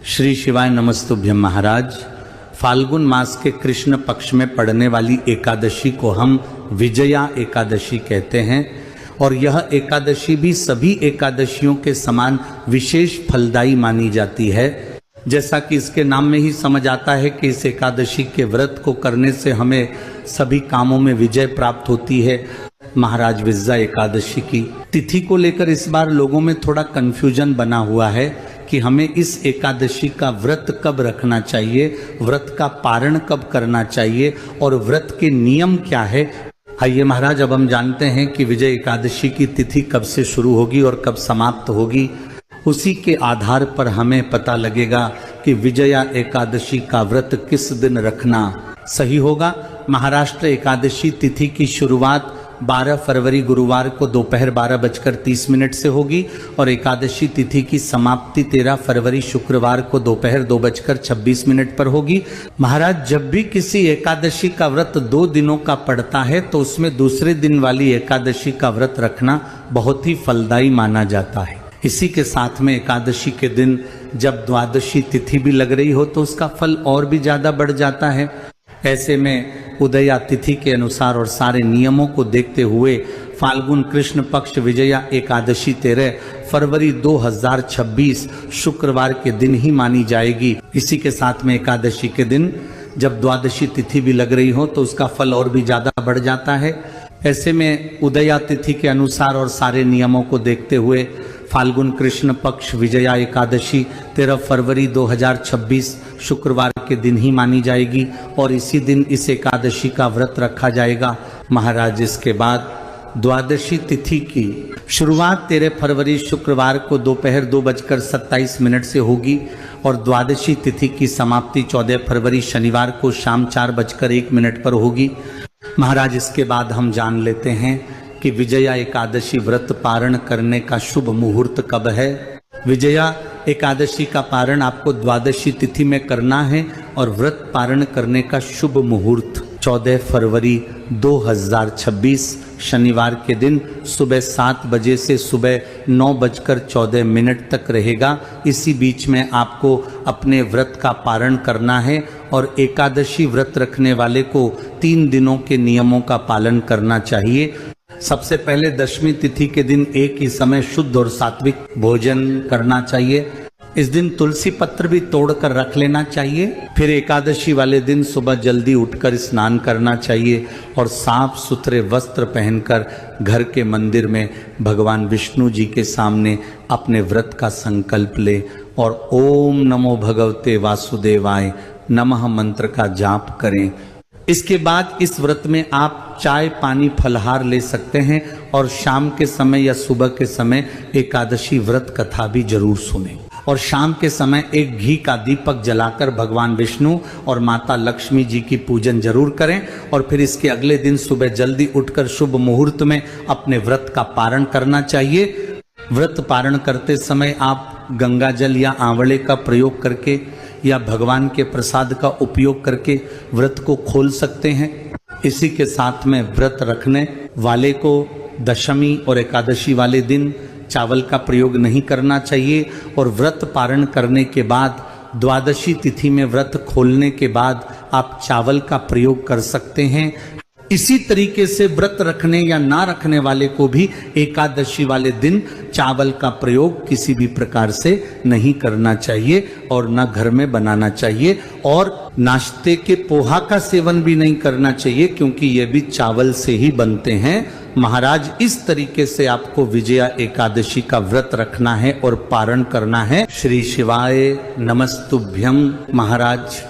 श्री शिवाय नमस्तुभ्यम महाराज। फाल्गुन मास के कृष्ण पक्ष में पड़ने वाली एकादशी को हम विजया एकादशी कहते हैं और यह एकादशी भी सभी एकादशियों के समान विशेष फलदायी मानी जाती है। जैसा कि इसके नाम में ही समझ आता है कि इस एकादशी के व्रत को करने से हमें सभी कामों में विजय प्राप्त होती है। महाराज विजया एकादशी की तिथि को लेकर इस बार लोगों में थोड़ा कंफ्यूजन बना हुआ है कि हमें इस एकादशी का व्रत कब रखना चाहिए, व्रत का पारण कब करना चाहिए और व्रत के नियम क्या है। आइए महाराज, अब हम जानते हैं कि विजय एकादशी की तिथि कब से शुरू होगी और कब समाप्त होगी। उसी के आधार पर हमें पता लगेगा कि विजया एकादशी का व्रत किस दिन रखना सही होगा। महाराष्ट्र एकादशी तिथि की शुरुआत 12 फरवरी गुरुवार को दोपहर 12:30 से होगी और एकादशी तिथि की समाप्ति 13 फरवरी शुक्रवार को दोपहर 2:26 पर होगी। महाराज, जब भी किसी एकादशी का व्रत 2 दिनों का पड़ता है तो उसमें दूसरे दिन वाली एकादशी का व्रत रखना बहुत ही फलदायी माना जाता है। इसी के साथ में एकादशी के दिन जब द्वादशी तिथि भी लग रही हो तो उसका फल और भी ज्यादा बढ़ जाता है। ऐसे में उदया तिथि के अनुसार और सारे नियमों को देखते हुए फाल्गुन कृष्ण पक्ष विजया एकादशी 13 फरवरी 2026 शुक्रवार के दिन ही मानी जाएगी। इसी के साथ में एकादशी के दिन जब द्वादशी तिथि भी लग रही हो तो उसका फल और भी ज्यादा बढ़ जाता है। ऐसे में उदया तिथि के अनुसार और सारे नियमों को देखते हुए फाल्गुन कृष्ण पक्ष विजया एकादशी 13 फरवरी 2026 शुक्रवार के दिन ही मानी जाएगी और इसी दिन इस एकादशी का व्रत रखा जाएगा। महाराज, इसके बाद द्वादशी तिथि की शुरुआत 13 फरवरी शुक्रवार को दोपहर 2:27 से होगी और द्वादशी तिथि की समाप्ति 14 फरवरी शनिवार को शाम 4:01 पर होगी। महाराज, इसके बाद हम जान लेते हैं कि विजया एकादशी व्रत पारण करने का शुभ मुहूर्त कब है। विजया एकादशी का पारण आपको द्वादशी तिथि में करना है और व्रत पारण करने का शुभ मुहूर्त 14 फरवरी 2026 शनिवार के दिन सुबह 7 बजे से सुबह 9:14 तक रहेगा। इसी बीच में आपको अपने व्रत का पारण करना है और एकादशी व्रत रखने वाले को 3 दिनों के नियमों का पालन करना चाहिए। सबसे पहले दशमी तिथि के दिन एक ही समय शुद्ध और सात्विक भोजन करना चाहिए। इस दिन तुलसी पत्र भी तोड़कर रख लेना चाहिए। फिर एकादशी वाले दिन सुबह जल्दी उठकर स्नान करना चाहिए और साफ सुथरे वस्त्र पहनकर घर के मंदिर में भगवान विष्णु जी के सामने अपने व्रत का संकल्प ले और ओम नमो भगवते वासुदेवाय नमः मंत्र का जाप करें। इसके बाद इस व्रत में आप चाय पानी फलहार ले सकते हैं और शाम के समय या सुबह के समय एकादशी व्रत कथा भी जरूर सुनें और शाम के समय एक घी का दीपक जलाकर भगवान विष्णु और माता लक्ष्मी जी की पूजन जरूर करें और फिर इसके अगले दिन सुबह जल्दी उठकर शुभ मुहूर्त में अपने व्रत का पारण करना चाहिए। व्रत पारण करते समय आप गंगा जल या आंवले का प्रयोग करके या भगवान के प्रसाद का उपयोग करके व्रत को खोल सकते हैं। इसी के साथ में व्रत रखने वाले को दशमी और एकादशी वाले दिन चावल का प्रयोग नहीं करना चाहिए और व्रत पारण करने के बाद द्वादशी तिथि में व्रत खोलने के बाद आप चावल का प्रयोग कर सकते हैं। इसी तरीके से व्रत रखने या ना रखने वाले को भी एकादशी वाले दिन चावल का प्रयोग किसी भी प्रकार से नहीं करना चाहिए और ना घर में बनाना चाहिए और नाश्ते के पोहा का सेवन भी नहीं करना चाहिए क्योंकि ये भी चावल से ही बनते हैं। महाराज, इस तरीके से आपको विजया एकादशी का व्रत रखना है और पारण करना है। श्री शिवाय नमस्तुभ्यम महाराज।